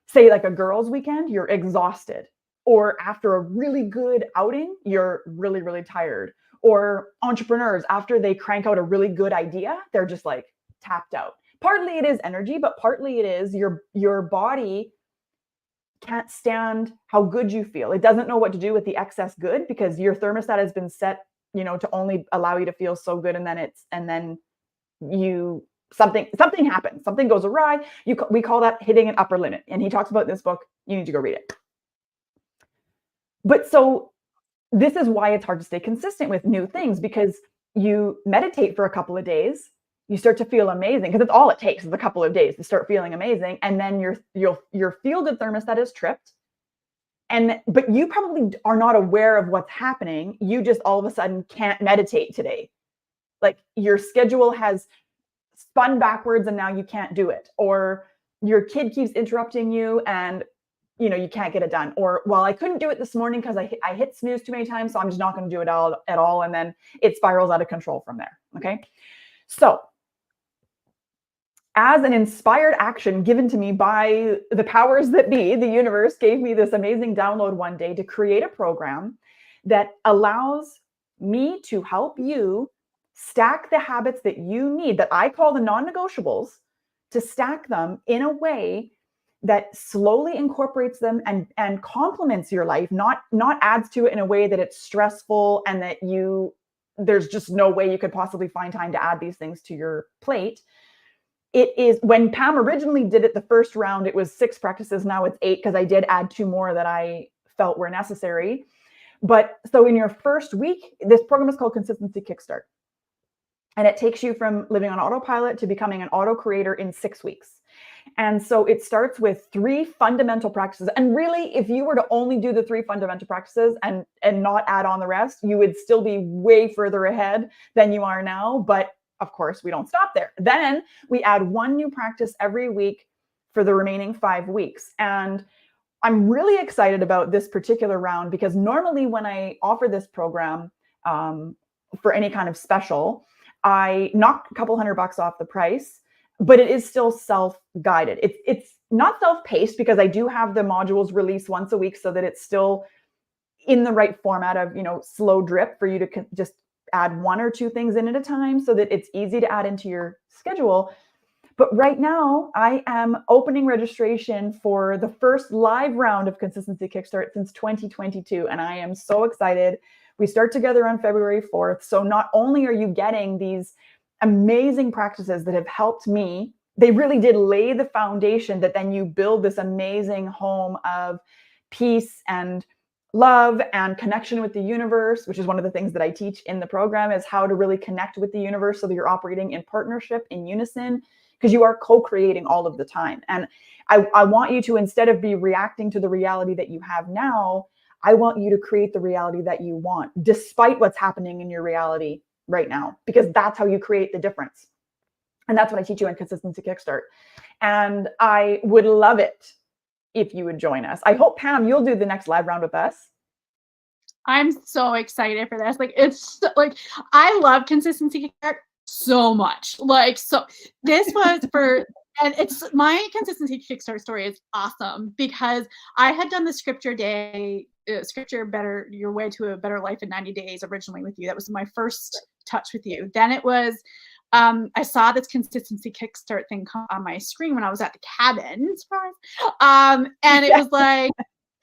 say, like a girls' weekend, you're exhausted. Or after a really good outing, you're really, really tired. Or entrepreneurs, after they crank out a really good idea, they're just like tapped out. Partly it is energy, but partly it is your body can't stand how good you feel. It doesn't know what to do with the excess good because your thermostat has been set, to only allow you to feel so good. And then something happens, something goes awry. We call that hitting an upper limit. And he talks about in this book. You need to go read it. But so this is why it's hard to stay consistent with new things, because you meditate for a couple of days, you start to feel amazing, because it's all it takes is a couple of days to start feeling amazing. And then your feel-good thermostat is tripped. But you probably are not aware of what's happening. You just all of a sudden can't meditate today. Like your schedule has spun backwards and now you can't do it. Or your kid keeps interrupting you and you can't get it done. Or, well, I couldn't do it this morning because I hit snooze too many times, so I'm just not going to do it at all. And then it spirals out of control from there. Okay. So as an inspired action given to me by the powers that be, the universe gave me this amazing download one day to create a program that allows me to help you stack the habits that you need, that I call the non-negotiables, to stack them in a way that slowly incorporates them and complements your life, not adds to it in a way that it's stressful and that there's just no way you could possibly find time to add these things to your plate. It is, when Pam originally did it the first round, it was 6 practices. Now it's 8 because I did add 2 more that I felt were necessary. But so in your first week, this program is called Consistency Kickstart. And it takes you from living on autopilot to becoming an auto creator in 6 weeks. And so it starts with 3 fundamental practices. And really, if you were to only do the 3 fundamental practices and not add on the rest, you would still be way further ahead than you are now. But of course, we don't stop there. Then we add 1 new practice every week for the remaining 5 weeks. And I'm really excited about this particular round because normally when I offer this program for any kind of special, I knock a couple $100 off the price, but it is still self-guided. It's not self-paced because I do have the modules released once a week so that it's still in the right format of, slow drip for you to just add 1 or 2 things in at a time so that it's easy to add into your schedule. But right now I am opening registration for the first live round of Consistency Kickstart since 2022. And I am so excited. We start together on February 4th. So not only are you getting these amazing practices that have helped me, they really did lay the foundation that then you build this amazing home of peace and love and connection with the universe, which is one of the things that I teach in the program, is how to really connect with the universe so that you're operating in partnership, in unison, because you are co-creating all of the time. And I want you to, instead of be reacting to the reality that you have now, I want you to create the reality that you want, despite what's happening in your reality right now, because that's how you create the difference. And that's what I teach you in Consistency Kickstart. And I would love it if you would join us. I hope, Pam, you'll do the next live round with us. I'm so excited for this. I love Consistency Kickstart so much. So this was for, and it's my Consistency Kickstart story is awesome because I had done the scripture better your way to a better life in 90 days originally with you. That was my first touch with you. Then it was I saw this Consistency Kickstart thing come on my screen when I was at the cabin. Surprise. And it was like,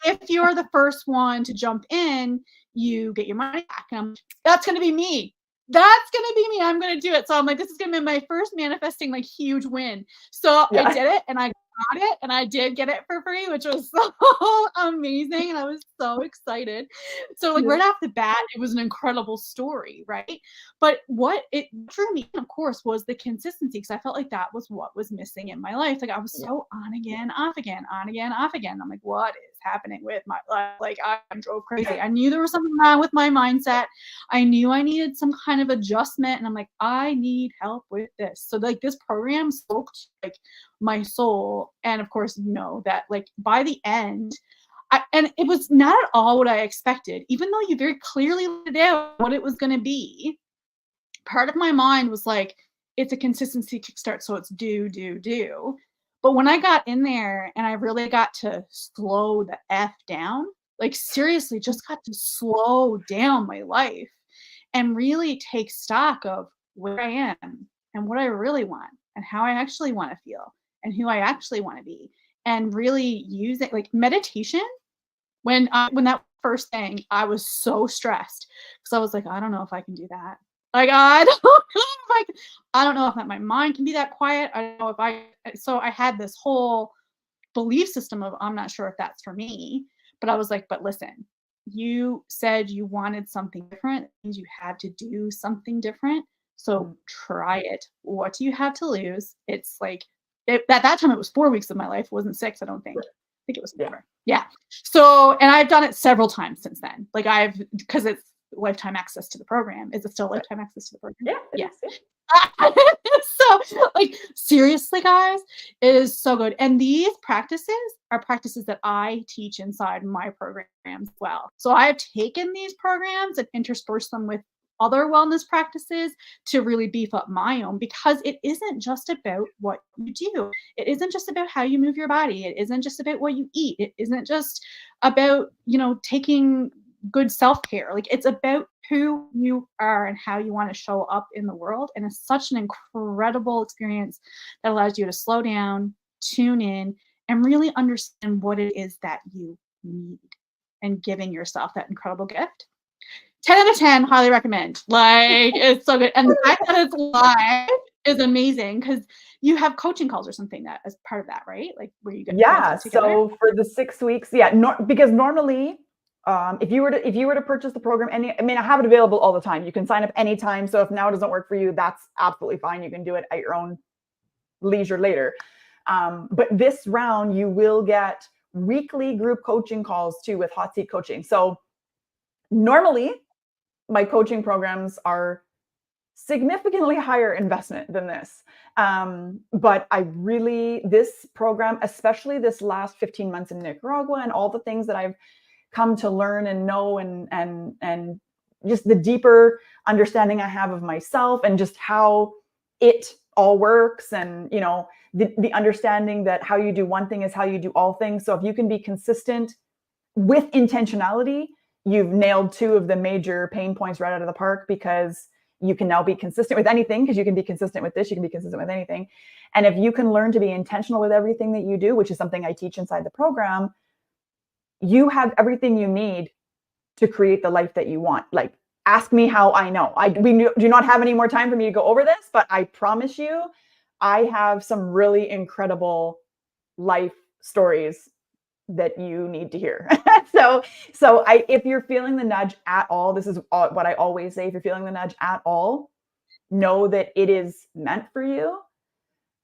if you're the first one to jump in, you get your money back. And I'm like, that's going to be me. That's going to be me. I'm going to do it. So I'm like, this is going to be my first manifesting huge win. So I did it and I got got it, and I did get it for free, which was so amazing, and I was so excited. So, like, right Yeah. off the bat, it was an incredible story, right? But what it drew me in, of course, was the consistency, because I felt like that was what was missing in my life. Like, I was Yeah. so on again, off again, on again, off again. I'm like, "What is happening with my life?" Like, I drove crazy. I knew there was something wrong with my mindset. I knew I needed some kind of adjustment, and I'm like, "I need help with this." So, like, this program spoke to, like, my soul. And of course, you know that, like, by the end, and it was not at all what I expected, even though you very clearly laid out what it was going to be. Part of my mind was like, it's a consistency kickstart, so it's do. But when I got in there and I really got to slow the F down, like, seriously, just got to slow down my life and really take stock of where I am and what I really want and how I actually want to feel and who I actually want to be, and really use it like meditation. When that first thing, I was so stressed because I was like, I don't know if I can do that. Like, I don't know if I don't know if my mind can be that quiet. I don't know if so I had this whole belief system of, I'm not sure if that's for me. But I was like, but listen, you said you wanted something different. That means you have to do something different. So Mm. try it. What do you have to lose? It's like, at that time, it was 4 weeks of my life. It wasn't 6, I don't think. Right. I think it was Yeah. 4. Yeah. So, and I've done it several times since then. Like, because it's lifetime access to the program. Is it still Right. lifetime access to the program? Yeah, it Yeah. is. Yeah. So, like, seriously, guys, it is so good. And these practices are practices that I teach inside my programs as well. So I've taken these programs and interspersed them with other wellness practices to really beef up my own, because it isn't just about what you do. It isn't just about how you move your body. It isn't just about what you eat. It isn't just about, taking good self-care. Like, it's about who you are and how you want to show up in the world. And it's such an incredible experience that allows you to slow down, tune in, and really understand what it is that you need, and giving yourself that incredible gift. 10 out of 10, highly recommend. Like, it's so good. And the fact that it's live is amazing, because you have coaching calls or something that as part of that, right? Like, where you guys Yeah. get together. So for the 6 weeks, yeah, because normally, if you were to purchase the program, I mean, I have it available all the time. You can sign up anytime. So if now doesn't work for you, that's absolutely fine. You can do it at your own leisure later. But this round, you will get weekly group coaching calls too with hot seat coaching. So normally, my coaching programs are significantly higher investment than this. But this program, especially this last 15 months in Nicaragua, and all the things that I've come to learn and know, and just the deeper understanding I have of myself and just how it all works, and the understanding that how you do one thing is how you do all things. So if you can be consistent with intentionality, you've nailed 2 of the major pain points right out of the park, because you can now be consistent with anything, because you can be consistent with this, you can be consistent with anything. And if you can learn to be intentional with everything that you do, which is something I teach inside the program, you have everything you need to create the life that you want. Like, ask me how I know. We do not have any more time for me to go over this, but I promise you, I have some really incredible life stories that you need to hear. If you're feeling the nudge at all, this is what I always say. If you're feeling the nudge at all, know that it is meant for you.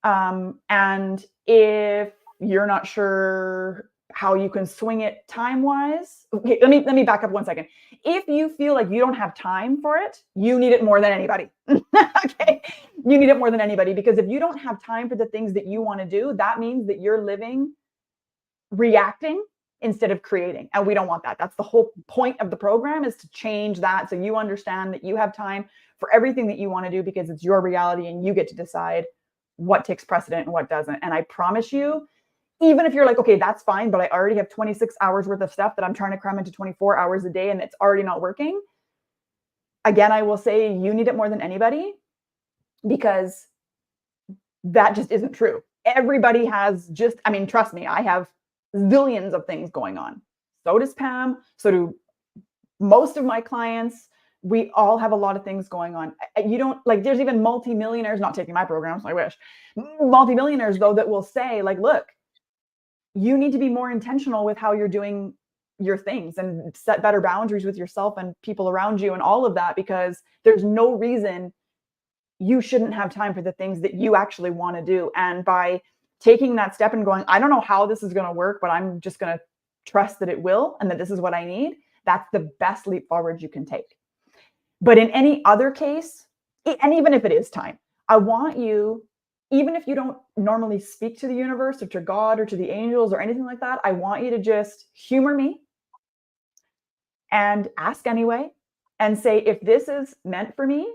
And if you're not sure how you can swing it time wise, okay, let me back up 1 second. If you feel like you don't have time for it, you need it more than anybody. Okay, you need it more than anybody, because if you don't have time for the things that you want to do, that means that you're living reacting instead of creating. And we don't want that. That's the whole point of the program, is to change that, so you understand that you have time for everything that you want to do, because it's your reality and you get to decide what takes precedent and what doesn't. And I promise you, even if you're like, okay, that's fine, but I already have 26 hours worth of stuff that I'm trying to cram into 24 hours a day and it's already not working. Again, I will say you need it more than anybody, because that just isn't true. Everybody has trust me, I have zillions of things going on. So does Pam. So do most of my clients. We all have a lot of things going on. You don't there's even multimillionaires, not taking my programs, I wish. Multimillionaires though, that will say, like, look, you need to be more intentional with how you're doing your things and set better boundaries with yourself and people around you and all of that, because there's no reason you shouldn't have time for the things that you actually want to do. And by taking that step and going, I don't know how this is going to work, but I'm just going to trust that it will and that this is what I need, that's the best leap forward you can take. But in any other case, and even if it is time, I want you, even if you don't normally speak to the universe or to God or to the angels or anything like that, I want you to just humor me and ask anyway and say, if this is meant for me,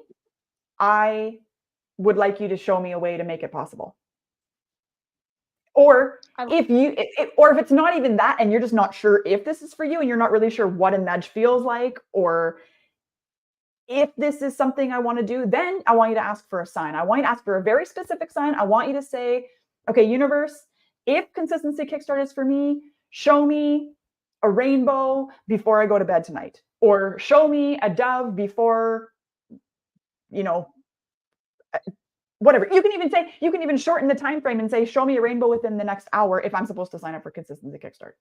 I would like you to show me a way to make it possible. Or if it's not even that and you're just not sure if this is for you and you're not really sure what a nudge feels like, or if this is something I want to do, then I want you to ask for a sign. I want you to ask for a very specific sign. I want you to say, okay, universe, if consistency kickstart is for me, show me a rainbow before I go to bed tonight, or show me a dove before, whatever. You can even shorten the time frame and say, show me a rainbow within the next hour if I'm supposed to sign up for consistency kickstart,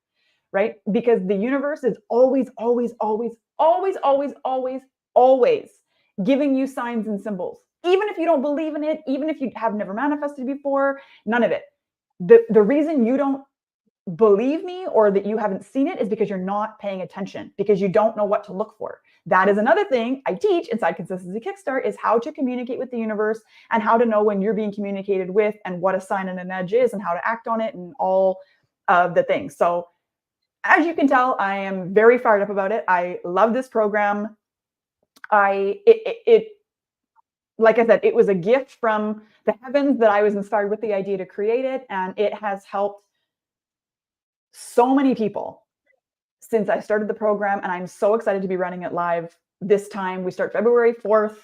right? Because the universe is always, always, always, always, always, always, always giving you signs and symbols. Even if you don't believe in it, even if you have never manifested before, none of it. The reason you don't believe me or that you haven't seen it is because you're not paying attention, because you don't know what to look for. That is another thing I teach inside Consistency Kickstart, is how to communicate with the universe and how to know when you're being communicated with and what a sign and a nudge is and how to act on it and all of the things. So as you can tell, I am very fired up about it. I love this program. Like I said, it was a gift from the heavens that I was inspired with the idea to create it. And it has helped so many people since I started the program. And I'm so excited to be running it live this time. We start February 4th.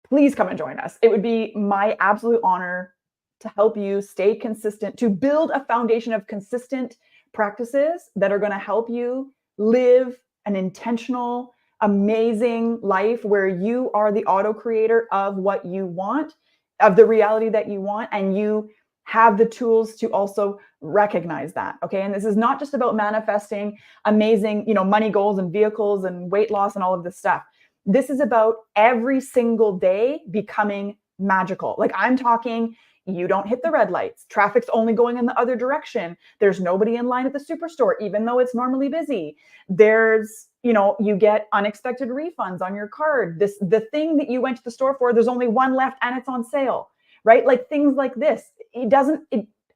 Please come and join us. It would be my absolute honor to help you stay consistent, to build a foundation of consistent practices that are going to help you live an intentional, amazing life where you are the auto creator of what you want, of the reality that you want, and you have the tools to also recognize that. Okay. And this is not just about manifesting amazing, money goals and vehicles and weight loss and all of this stuff. This is about every single day becoming magical. Like I'm talking, you don't hit the red lights. Traffic's only going in the other direction. There's nobody in line at the superstore, even though it's normally busy. There's, you get unexpected refunds on your card. The thing that you went to the store for, there's only one left and it's on sale, right? Like things like this.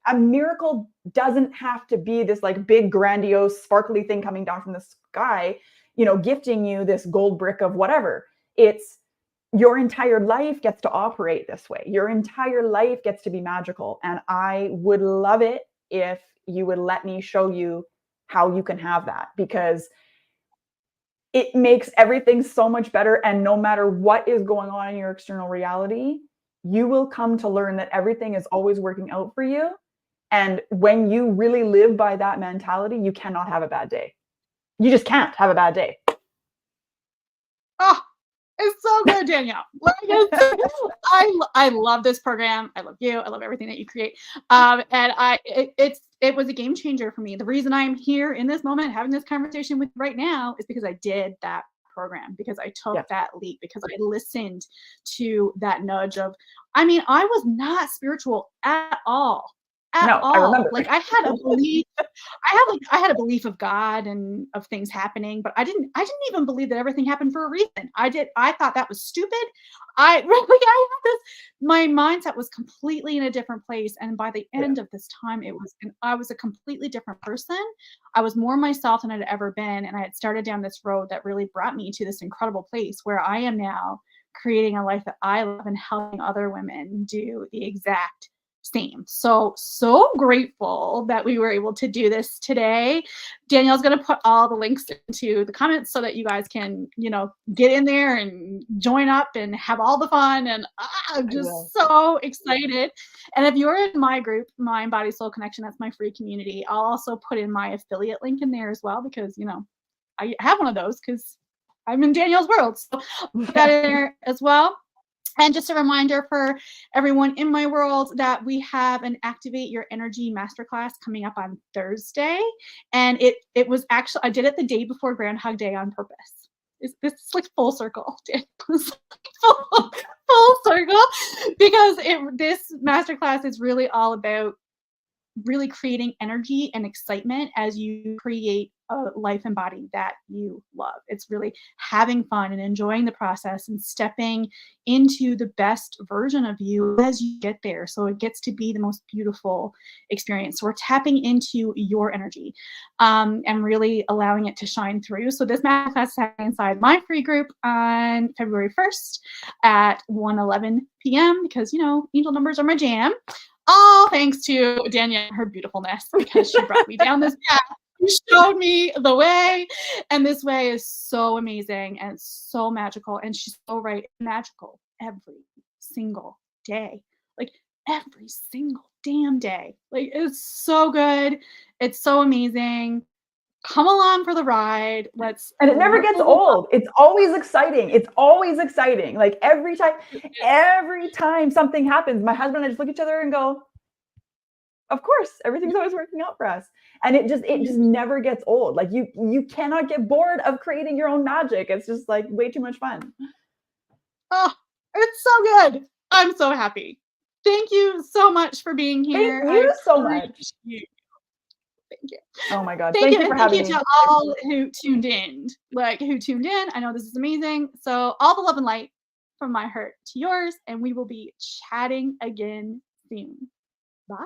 A miracle doesn't have to be this like big, grandiose, sparkly thing coming down from the sky, gifting you this gold brick of whatever. It's your entire life gets to operate this way. Your entire life gets to be magical. And I would love it if you would let me show you how you can have that, because it makes everything so much better. And no matter what is going on in your external reality, you will come to learn that everything is always working out for you. And when you really live by that mentality, you cannot have a bad day. You just can't have a bad day. Oh, it's so good, Danielle. I love this program. I love you. I love everything that you create. And it was a game changer for me. The reason I'm here in this moment having this conversation with you right now is because I did that program, because I took that leap, because I listened to that nudge of, I was not spiritual at all. I remember. Like I had a belief of God and of things happening, but I didn't even believe that everything happened for a reason. I thought that was stupid. I had this, my mindset was completely in a different place. And by the end of this time, I was a completely different person. I was more myself than I'd ever been. And I had started down this road that really brought me to this incredible place where I am now creating a life that I love and helping other women do the exact same. So grateful that we were able to do this today. Danielle's going to put all the links into the comments so that you guys can, get in there and join up and have all the fun. And I'm just so excited. And if you're in my group, Mind, Body, Soul Connection, that's my free community. I'll also put in my affiliate link in there as well, because, I have one of those because I'm in Danielle's world. So I'll put that in there as well. And just a reminder for everyone in my world that we have an Activate Your Energy masterclass coming up on Thursday. And it was actually, I did it the day before Groundhog Day on purpose. This is like full circle. It's like full circle because this masterclass is really all about really creating energy and excitement as you create a life and body that you love. It's really having fun and enjoying the process and stepping into the best version of you as you get there. So it gets to be the most beautiful experience. So we're tapping into your energy and really allowing it to shine through. So this masterclass is happening inside my free group on February 1st at 1:11 p.m. because, angel numbers are my jam. All thanks to Danielle and her beautifulness, because she brought me down this path. She showed me the way, and this way is so amazing and so magical. And she's so right, magical every single day, like every single damn day. Like it's so good. It's so amazing. Come along for the ride. And it never gets old. It's always exciting. It's always exciting. Like every time something happens, my husband and I just look at each other and go, of course, everything's always working out for us. And it just never gets old. Like you cannot get bored of creating your own magic. It's just like way too much fun. Oh, it's so good. I'm so happy. Thank you so much for being here. Thank you so much. Thank you. Oh my God. Thank you for having me. Thank you to all who tuned in. I know this is amazing. So all the love and light from my heart to yours, and we will be chatting again soon. Bye.